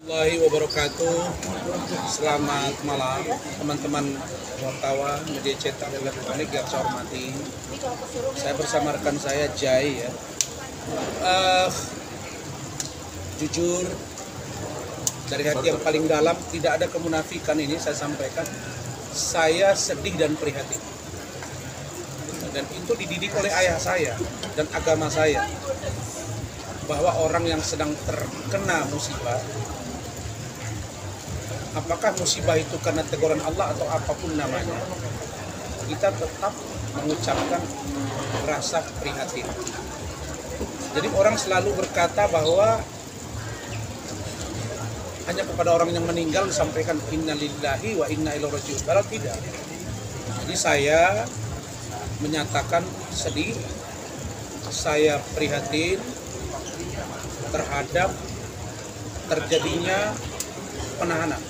Warahmatullahi wabarakatuh. Selamat malam teman-teman wartawan, media cetak dan elektronik yang saya hormati. Saya bersama rekan saya Jai ya. Jujur dari hati yang paling dalam, tidak ada kemunafikan ini saya sampaikan. Saya sedih dan prihatin. Dan itu dididik oleh ayah saya dan agama saya, bahwa orang yang sedang terkena musibah, apakah musibah itu karena teguran Allah atau apapun namanya, kita tetap mengucapkan rasa prihatin. Jadi orang selalu berkata bahwa hanya kepada orang yang meninggal disampaikan innalillahi wa inna ilaihi raji'un. Padahal tidak. Jadi saya menyatakan sedih, saya prihatin terhadap terjadinya penahanan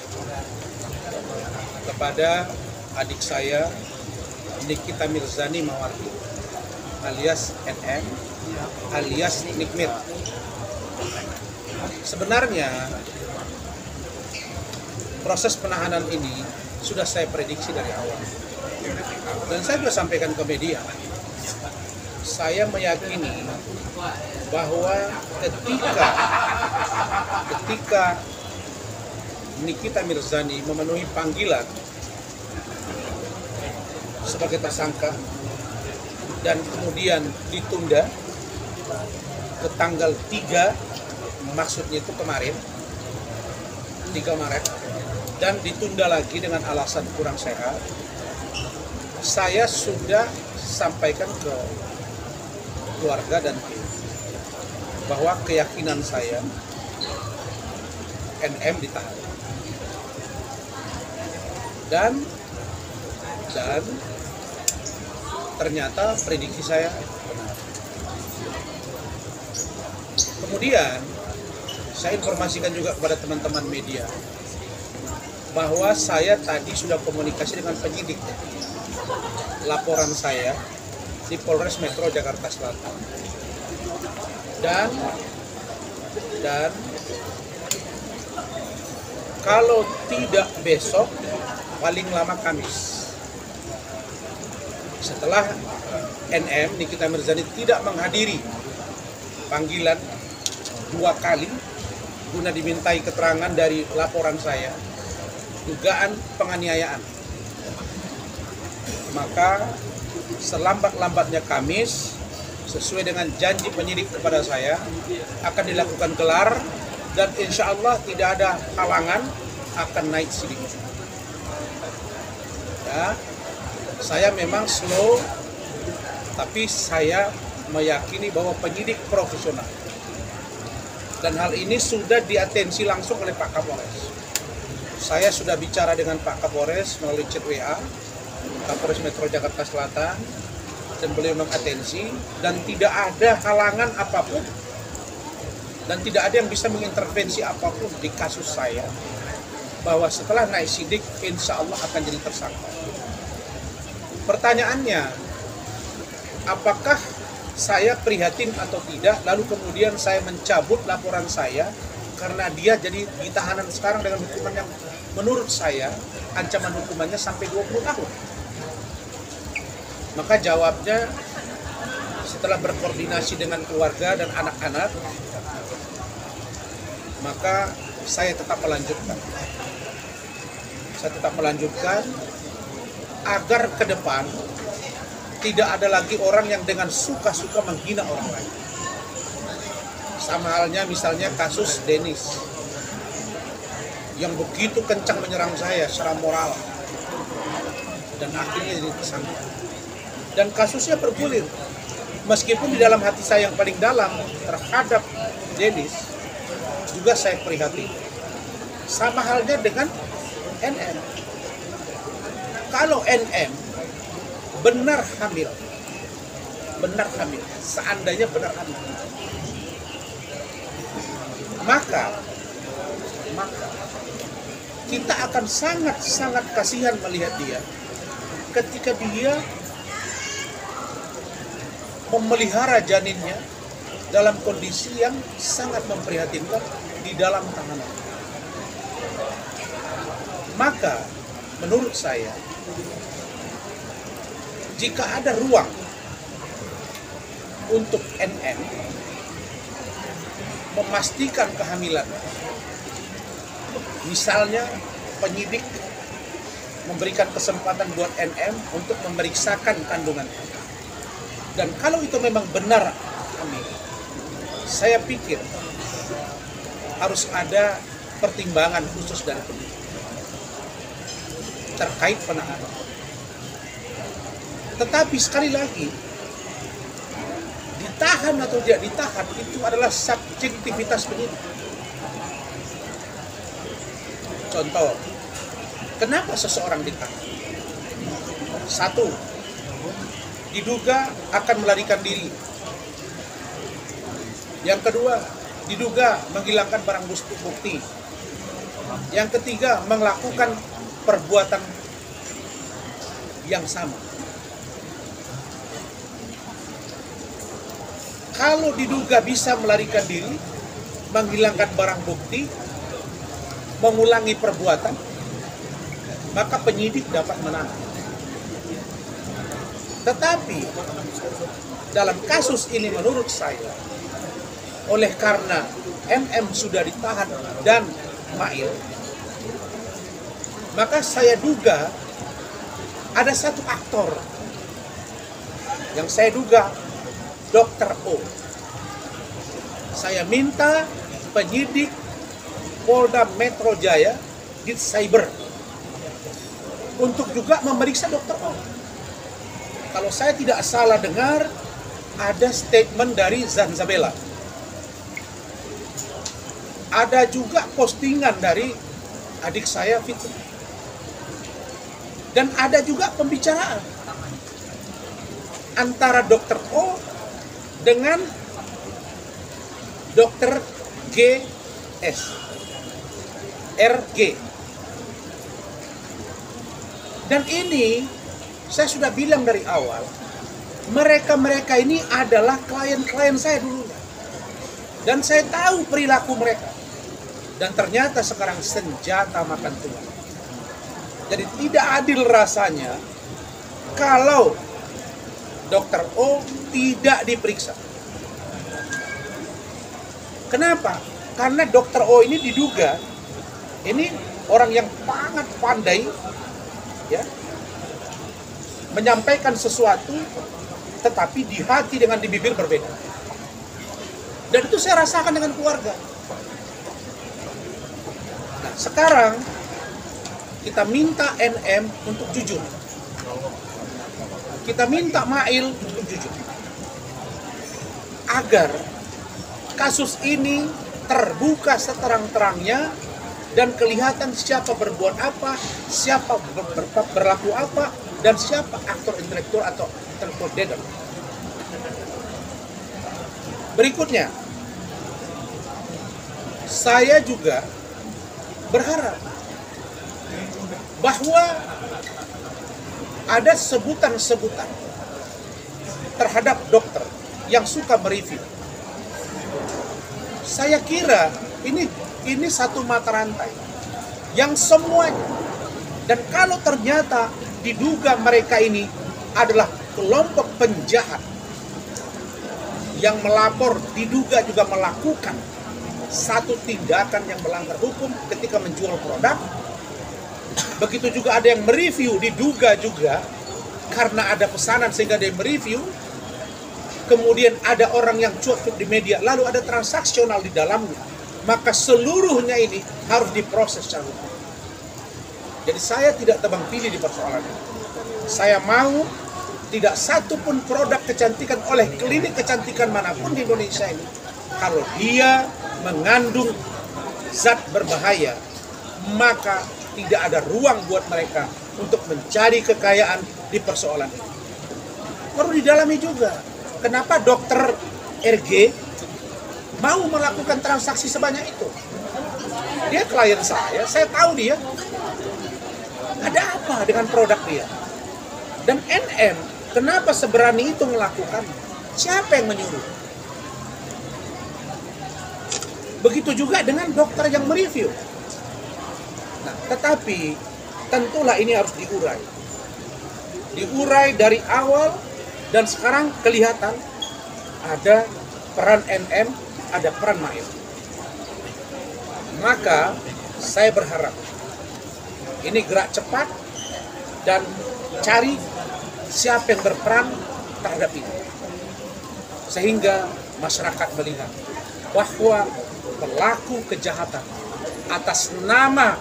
kepada adik saya Nikita Mirzani Mawardi alias NM alias Nikmir. Sebenarnya proses penahanan ini sudah saya prediksi dari awal, dan saya sudah sampaikan ke media. Saya meyakini bahwa ketika Nikita Mirzani memenuhi panggilan sebagai tersangka dan kemudian ditunda ke tanggal 3, maksudnya itu kemarin 3 Maret, dan ditunda lagi dengan alasan kurang sehat, saya sudah sampaikan ke keluarga dan tim bahwa keyakinan saya NM ditahan. Dan ternyata prediksi saya benar. Kemudian saya informasikan juga kepada teman-teman media bahwa saya tadi sudah komunikasi dengan penyidik. Laporan saya di Polres Metro Jakarta Selatan, dan kalau tidak besok, paling lama Kamis, setelah NM Nikita Mirzani tidak menghadiri panggilan 2 kali guna dimintai keterangan dari laporan saya dugaan penganiayaan, maka selambat-lambatnya Kamis, sesuai dengan janji penyidik kepada saya, akan dilakukan gelar, dan insya Allah tidak ada halangan akan naik sidik. Ya, saya memang slow, tapi saya meyakini bahwa penyidik profesional, dan hal ini sudah diatensi langsung oleh Pak Kapolres. Saya sudah bicara dengan Pak Kapolres melalui chat WA, Kapolres Metro Jakarta Selatan, dan beliau mengatensi, dan tidak ada halangan apapun dan tidak ada yang bisa mengintervensi apapun di kasus saya, bahwa setelah naik sidik insya Allah akan jadi tersangka. Pertanyaannya, apakah saya prihatin atau tidak, lalu kemudian saya mencabut laporan saya karena dia jadi ditahanan sekarang dengan hukuman yang menurut saya ancaman hukumannya sampai 20 tahun. Maka jawabnya, setelah berkoordinasi dengan keluarga dan anak-anak, maka saya tetap melanjutkan. Saya tetap melanjutkan agar ke depan tidak ada lagi orang yang dengan suka-suka menghina orang lain. Sama halnya misalnya kasus Denis yang begitu kencang menyerang saya secara moral dan akhirnya jadi tersangka. Dan kasusnya bergulir. Meskipun di dalam hati saya yang paling dalam terhadap Denis juga saya prihatin. Sama halnya dengan NM. Kalau NM benar hamil, seandainya benar hamil, maka kita akan sangat kasihan melihat dia ketika dia memelihara janinnya dalam kondisi yang sangat memprihatinkan di dalam tahanan. Maka menurut saya, jika ada ruang untuk NM memastikan kehamilan, misalnya penyidik memberikan kesempatan buat NM untuk memeriksakan kandungannya, dan kalau itu memang benar hamil, saya pikir harus ada pertimbangan khusus dari penyidik terkait penahanan. Tetapi sekali lagi, ditahan atau tidak ditahan itu adalah subjektivitas penyidik. Contoh, kenapa seseorang ditahan? Satu, diduga akan melarikan diri. Yang kedua, diduga menghilangkan barang bukti. Yang ketiga, melakukan perbuatan yang sama. Kalau diduga bisa melarikan diri, menghilangkan barang bukti, mengulangi perbuatan, maka penyidik dapat menahan. Tetapi dalam kasus ini menurut saya, oleh karena MM sudah ditahan dan Mail, maka saya duga ada satu aktor yang saya duga Dr. O. Saya minta penyidik Polda Metro Jaya di Cyber untuk juga memeriksa Dr. O. Kalau saya tidak salah dengar, ada statement dari Zanzabela. Ada juga postingan dari adik saya Fitri. Dan ada juga pembicaraan antara Dr. O dengan Dr. GS RG. Dan ini saya sudah bilang dari awal, mereka ini adalah klien-klien saya dulu. Dan saya tahu perilaku mereka. Dan ternyata sekarang senjata makan tuan. Jadi tidak adil rasanya kalau Dr. O tidak diperiksa. Kenapa? Karena Dr. O ini diduga ini orang yang sangat pandai ya, menyampaikan sesuatu tetapi di hati dengan di bibir berbeda. Dan itu saya rasakan dengan keluarga. Nah, sekarang kita minta NM untuk jujur. Kita minta Mail untuk jujur. Agar kasus ini terbuka seterang-terangnya dan kelihatan siapa berbuat apa, siapa berlaku apa, dan siapa aktor intelektual atau intelektual dader. Berikutnya, saya juga berharap bahwa ada sebutan-sebutan terhadap dokter yang suka mereview. Saya kira ini satu mata rantai yang semuanya, dan kalau ternyata diduga mereka ini adalah kelompok penjahat yang melapor, diduga juga melakukan satu tindakan yang melanggar hukum ketika menjual produk. Begitu juga ada yang mereview, diduga juga karena ada pesanan sehingga dia mereview. Kemudian ada orang yang cuap-cuap di media, lalu ada transaksional di dalamnya. Maka seluruhnya ini harus diproses secara hukum. Jadi saya tidak tebang pilih di persoalan ini. Saya mau tidak satu pun produk kecantikan oleh klinik kecantikan manapun di Indonesia ini, kalau dia mengandung zat berbahaya, maka tidak ada ruang buat mereka untuk mencari kekayaan di persoalan ini. Perlu didalami juga, kenapa dokter RG mau melakukan transaksi sebanyak itu. Dia klien saya tahu dia. Ada apa dengan produk dia? Dan NM, kenapa seberani itu melakukan? Siapa yang menyuruh? Begitu juga dengan dokter yang mereview. Nah, tetapi tentulah ini harus diurai. Diurai dari awal, dan sekarang kelihatan ada peran NM, ada peran Mail. Maka saya berharap ini gerak cepat dan cari siapa yang berperan terhadap ini. Sehingga masyarakat melihat bahwa pelaku kejahatan atas nama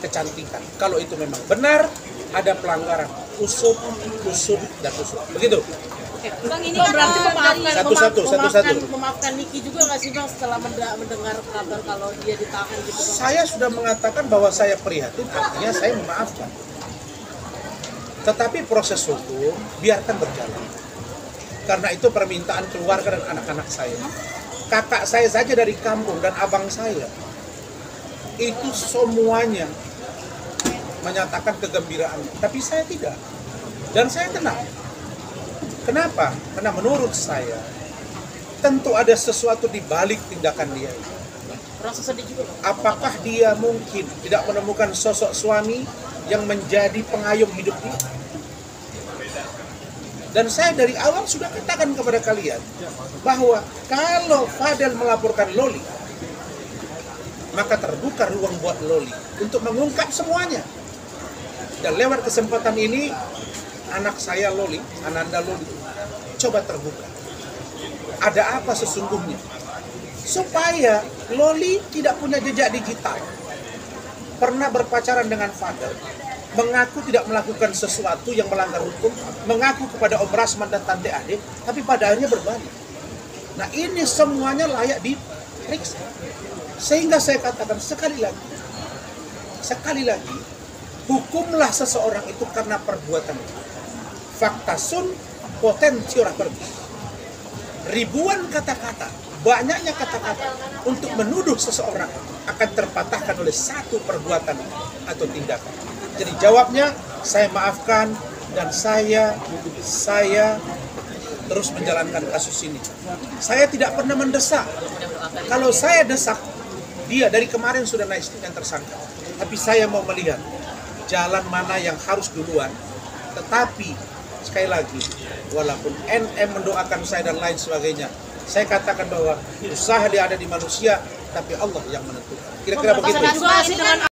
kecantikan, kalau itu memang benar, ada pelanggaran usut, dan usut. Begitu. Bang, ini kan berarti memaafkan Niki juga nggak sih Bang setelah mendengar kabar kalau dia ditahan gitu Bang? Saya sudah mengatakan bahwa saya prihatin, artinya saya memaafkan. Tetapi proses hukum biarkan berjalan. Karena itu permintaan keluarga dan anak-anak saya. Kakak saya saja dari kampung dan abang saya, itu semuanya menyatakan kegembiraan. Tapi saya tidak. Dan saya tenang. Kenapa? Karena menurut saya, tentu ada sesuatu di balik tindakan dia. Rasa sedih juga Bang. Apakah dia mungkin tidak menemukan sosok suami yang menjadi pengayom hidup dia? Dan saya dari awal sudah katakan kepada kalian bahwa kalau Fadel melaporkan Loli, maka terbuka ruang buat Loli untuk mengungkap semuanya. Dan lewat kesempatan ini, anak saya Loli, Ananda Loli, coba terbuka. Ada apa sesungguhnya? Supaya Loli tidak punya jejak digital. Pernah berpacaran dengan Fadel, mengaku tidak melakukan sesuatu yang melanggar hukum, mengaku kepada Om Rasman dan Tante Ade, tapi pada akhirnya berbalik. Nah, ini semuanya layak diperiksa. Sehingga saya katakan sekali lagi, hukumlah seseorang itu karena perbuatan. Fakta sun potensi ora pergi. Ribuan kata-kata, banyaknya kata-kata untuk menuduh seseorang akan terpatahkan oleh satu perbuatan atau tindakan. Jadi jawabnya, saya maafkan dan saya terus menjalankan kasus ini. Saya tidak pernah mendesak. Kalau saya desak, dia dari kemarin sudah naik yang tersangka. Tapi saya mau melihat jalan mana yang harus duluan. Tetapi sekali lagi, walaupun NM mendoakan saya dan lain sebagainya, saya katakan bahwa usaha dia ada di manusia, tapi Allah yang menentukan. Kira-kira begitu.